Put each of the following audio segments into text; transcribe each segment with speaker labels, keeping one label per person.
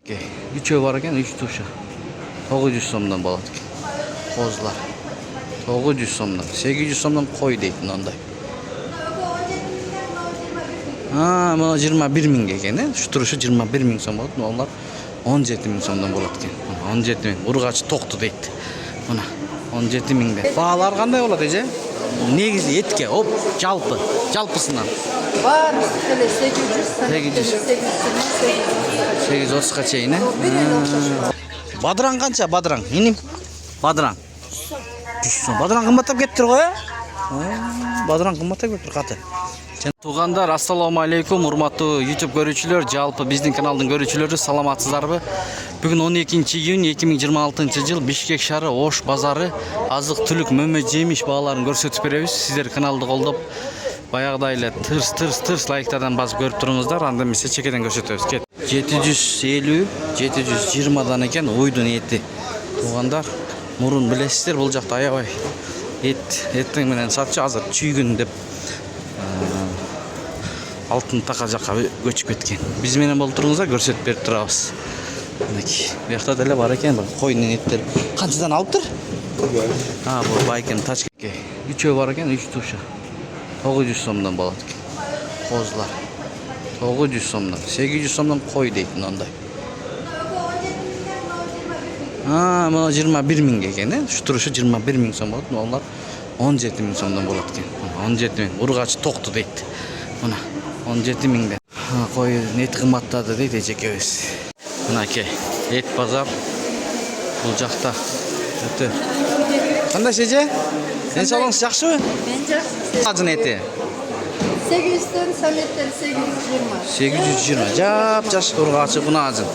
Speaker 1: Üçөө бар экен, 3 туша. 900 сомдон болот экен. Козулар. 900 сомдон, 800 сомдон кой дейт мындай. Мына 21 миңге экен, Ушу турушу 21 миң сом болот. Олар 17 миң сомдон болот экен. 17 миң. Ургачы токту дейт. Мына 17 миңде. Баалар кандай болот эже? Негизи этке, жалпысынан.
Speaker 2: Бар, 800.
Speaker 1: 830га чейин, Бадыраң канча, бадыраң? Иним. Бадыраң. 100 сом. Бадыраң кымбаттап кеттир го, Бадыраң кымбаттап кеттир каты. Туугандар, ассаламу алейкум, урматтуу YouTube көрүүчүлөр, жалпы биздин каналдын көрүүчүлөрү, саламатсыздарбы? Бүгүн 12 июнь 2026 жыл Бишкек шаары Ош базары азык-түлүк мөмө жемиш бааларын көрсөтүп беребиз. Сиздер каналды колдоп, баягыдай эле тырс лайктардан басып көрүп туруңуздар, анда эмесе чекеден көрсөтөбүз. Кет. 750, 720дан экен уйдун эти. Туугандар, мурун билесиздер, бул жакта аябай эттин менен сатчу азыр чүйгүн деп алтын така жакка көчүп кеткен. Биз менен болуп туруңуздар, көрсөтүп берип турабыз. Мынакей, буякта деле бар экен, койдун эттери. Канчадан алыптыр? Бул байкем тачке. Үчөө бар экен, 3 туша. 900 сомдон болот экен. Козулар. 900 сомдон, 800 сомдон кой дейт мындай. Мына 21 миңге экен, Ушу турушу 21 миң сом болот. Олар 17 миң сомдон болот экен. 17 миң. Ургачы токту дейт. Мына 17 миңде. Кой эт кымбаттады дейт эжекебиз. Мынакей, эт базар бул жакта. Өтө. Кандай эже? Денсаулыгыңыз жакшыбы?
Speaker 2: Мен жакшы.
Speaker 1: Ажын эти.
Speaker 2: 800'тен саметтен 820.
Speaker 1: 820. Жап-жаш ургачы бuna ажын.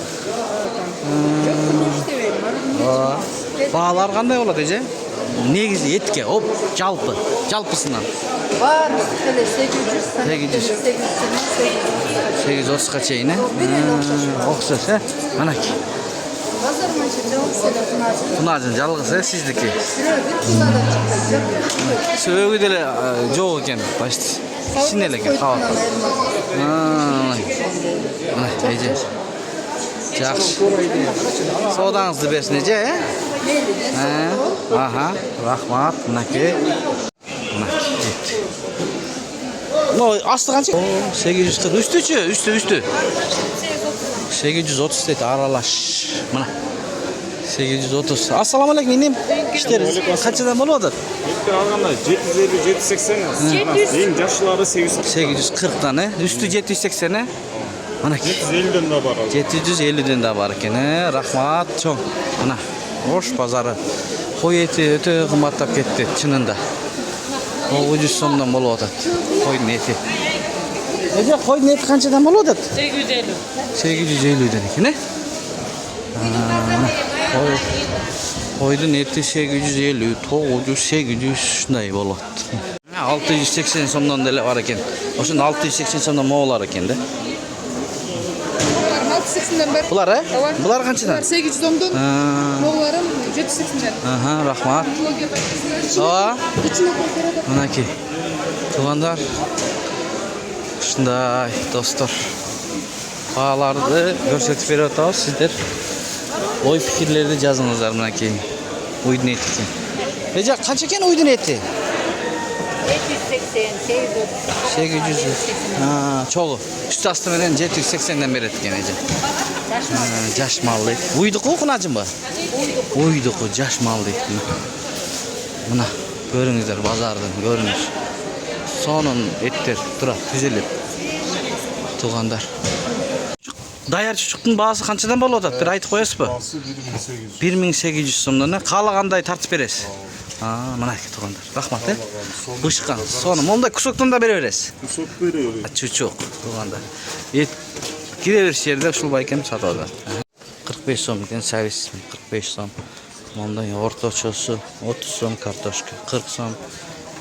Speaker 1: Баалар кандай болот эже? Негизи этке, жалпысынан.
Speaker 2: Бар, 800.
Speaker 1: 830га чейин, Окшош, Манакей.
Speaker 2: Базар манча жок
Speaker 1: Тунажын жалгыз, сиздики. Сөөгү деле жок экен, почти. Кичине эле экен, кабат. Мына эже. Жакшы. Соодаңызды берсин эже, рахмат, мынакей. Асты канча? 840. Үстүчү, үстү. 830 дейт, аралаш. Мына. 830. Ассаламу алейкум, инем. Иштери канчадан болуп атат?
Speaker 3: Эттер алганда 750, 780. Эң жакшылары
Speaker 1: 840дан, Үстү 780, Мынакей.
Speaker 3: 750ден да бар.
Speaker 1: 750ден да бар экен, Рахмат, чоң. Мына. Ош базары. Кой эти өтө кымбаттап кетти, чынында. 900 сомдон болуп атат. Койдун эти. Эже койдун эти канчадан болуп атат?
Speaker 2: 850.
Speaker 1: 850ден экен, Койдун эти 850, 900, 800 ушундай болот. 680 сомдон деле бар экен. Ошондо 680 сомдон моолар экен да.
Speaker 2: 680'den бер.
Speaker 1: Булар канчадан?
Speaker 2: 800 сомдон. Мооларым 780'den.
Speaker 1: Рахмат. Мынакей. Туугандар. Ушундай достор. Бааларды көрсөтүп берип атабыз. Сиздер ой пикирлерди жазыңыздар мынакей. Уйдун эти экен. Эже канча экен уйдун эти? 800. Чогу. Үстү асты менен 780ден берет экен эже. Жаш мал дейт. Уйдуку кунажынбы? Уйдуку жаш мал дейт. Мына көрүңүздөр базардын көрүнүш. Сонун эттер турат түзөлүп. Туугандар. Даяр чучуктун баасы канчадан болуп атат? Бир айтып коесузбу? 1800 сомдон. Каалагандай тартып бересиз. Мынакей туугандар. Рахмат, Бышкан. Сону мондай кусоктон да бере бересиз.
Speaker 3: Кусок беребиз.
Speaker 1: Чучук туугандар. Эт кире бериш жерде ушул байкем сатып алат. 45 сом экен, сервис 45 сом. Мондай орточосу 30 сом картошка, 40 сом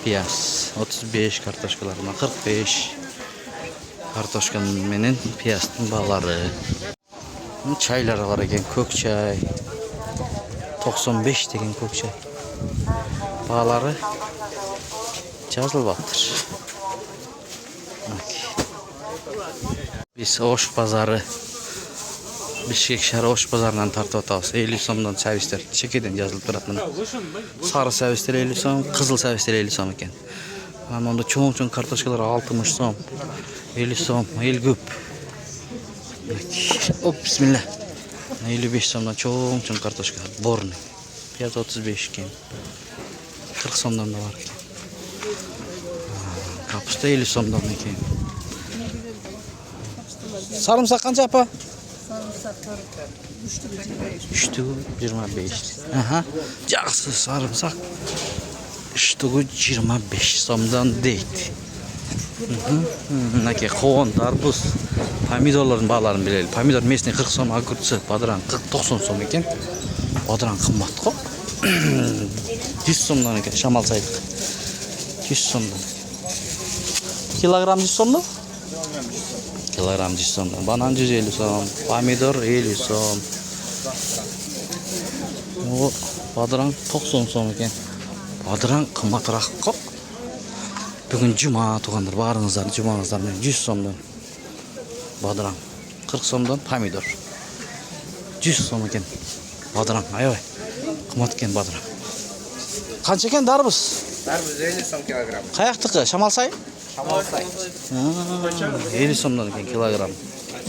Speaker 1: пияз, 35 картошкалар, 45 картошка менен пияздын баалары. Чайлар бар экен, көк чай. 95 деген көк чай. Баалары жазылбаптыр. Биз Ош базары Bishkek shahar Osh bozoridan tartib o'tamiz. 50 so'mdan servislar chekkadan yozilib turadi mana. Sariq servislar 50 so'm, qizil servislar 50 so'm ekan. Mana bunda cho'ng-cho'ng kartoshkalar 60 so'm, 50 so'm, el ko'p. Hop, bismillah. 55 so'mdan cho'ng-cho'ng kartoshka borni. Piyaz 35 ekan. 40 so'mdan da var ekan. Kapusta 50 so'mdan ekan. Sarımsak qancha apa? Sarımsak 25. Aha. Yaxshi sarımsak. 25 so'mdan deydi. Nake qovun, tarvuz, pomidorların bağlarını bilelim. Pomidor mesni 40 so'm, огурцы, badran 90 so'm ekan. Badran qimmat-ku. 100 so'mdan ekan, shamal saydık. 100 so'mdan. Kilogram 100 so'mdan? Kilogram 100 so'mdan. Banan 150 so'm, pomidor 50 so'm. O badran 90 so'm ekan. Badran qimmatroq-ku. Bugün cuma tuğanlar, bağrınızlar, cumanızlar 100 so'mdan. Badran 40 so'mdan pomidor. 100 so'm ekan. Badran, ayoy. Qimmat ekan badran. Qancha ekan darbuz?
Speaker 4: Darbuz 50 so'm kilogram.
Speaker 1: Qayoqdiki? Shamalsay?
Speaker 4: Shamalsay.
Speaker 1: 50 so'mdan ekan kilogram.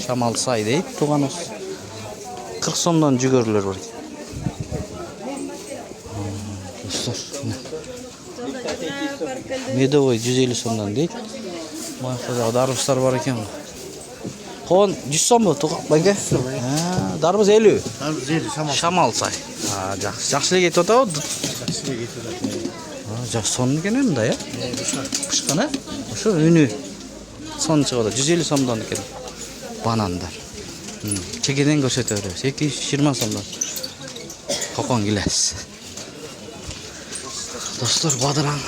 Speaker 1: Shamalsay deyip tuğanız. 40 so'mdan jugurlar var. Dostlar. Medovoy 150 so'mdan deydi. Mana darbuzlar var ekan. Qon 100 so'm bu tuqaqbaga. Darbuz 50.
Speaker 4: Darbuz 50
Speaker 1: Shamalsay. Ha, yaxshilik aytib o'tadi.
Speaker 4: Yaxshilik aytadi.
Speaker 1: Ha, yaxshi son ekan endi ya. Qishqana. O'sha uni son chiqadi. 150 so'mdan ekan. Bananlar. Chekkadan ko'rsataveramiz. 220 so'mdan. Qo'qon gilas. Dostlar, badran.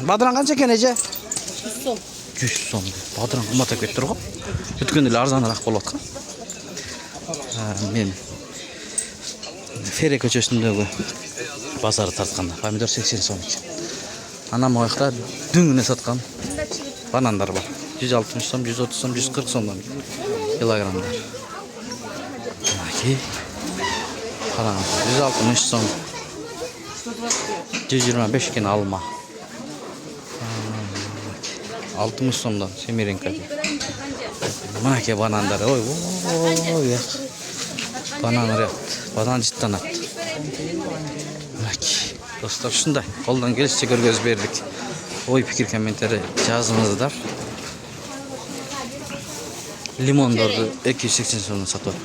Speaker 1: Badran qancha ekan eja?
Speaker 2: 100 so'm.
Speaker 1: 100 so'm. Badran qimmat ketdi turg'i. O'tganda arzonroq bo'layotgan. Men Fere ko'chasindagi bozor tartqanda pomidor 80 so'm ekan. Ana bu yoqda dungni sotgan bananlar bor. 160 so'm, 130 so'm, 140 so'mdan kilogramlar.Aki qarang, 160 so'm. 125 ekan alma. 60 so'mdan Semirenka. Mana ke bananlar. Oy, oy. Bananlar yaptı. Banan cidden attı. Dostlar şunday. Koldan gelişçe göz verdik. Oy fikir komentari yazыңыздар. Limon doğru 280 so'mdan satıyorlar.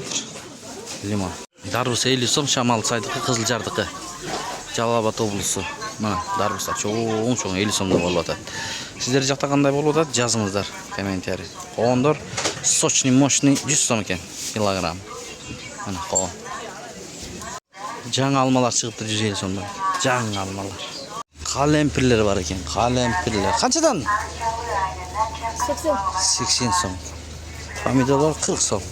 Speaker 1: Limon. Darbuz 50 so'm, Shamalsayдыкы, Кызылжардыкы. Жалал-Абад облысы. Mana darbuzlar cho'ng 50 so'mdan bo'lib o'tadi. Sizlar жақта qanday bo'lib o'tadi? Yazыңыздар kommentari. Qovunlar sochni, moshni 100 so'm ekan kilogram. Mana qovun. Жаңы almalar chiqibdi 150 so'mdan. Жаңы almalar. Qalempirlar var ekan, qalempirlar. Qanchadan? 80 so'm. Pomidorlar 40 so'm.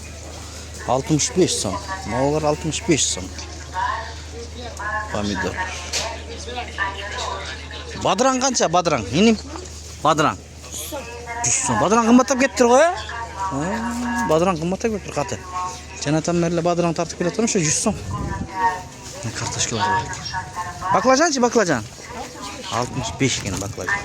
Speaker 1: 65 so'm. Mo'g'lar 65 so'm. Pomidor. Badran qancha? Badran. Mening badran. 100 so'm. Badran qimmatlab ketdi-ku. Badran qimmatlab ketdi qati. Janatan merle badran tartib kelaturmuş 100 so'm. Kartoshkalar var. Baklajanchi, baklajan. 65 ekan baklajan.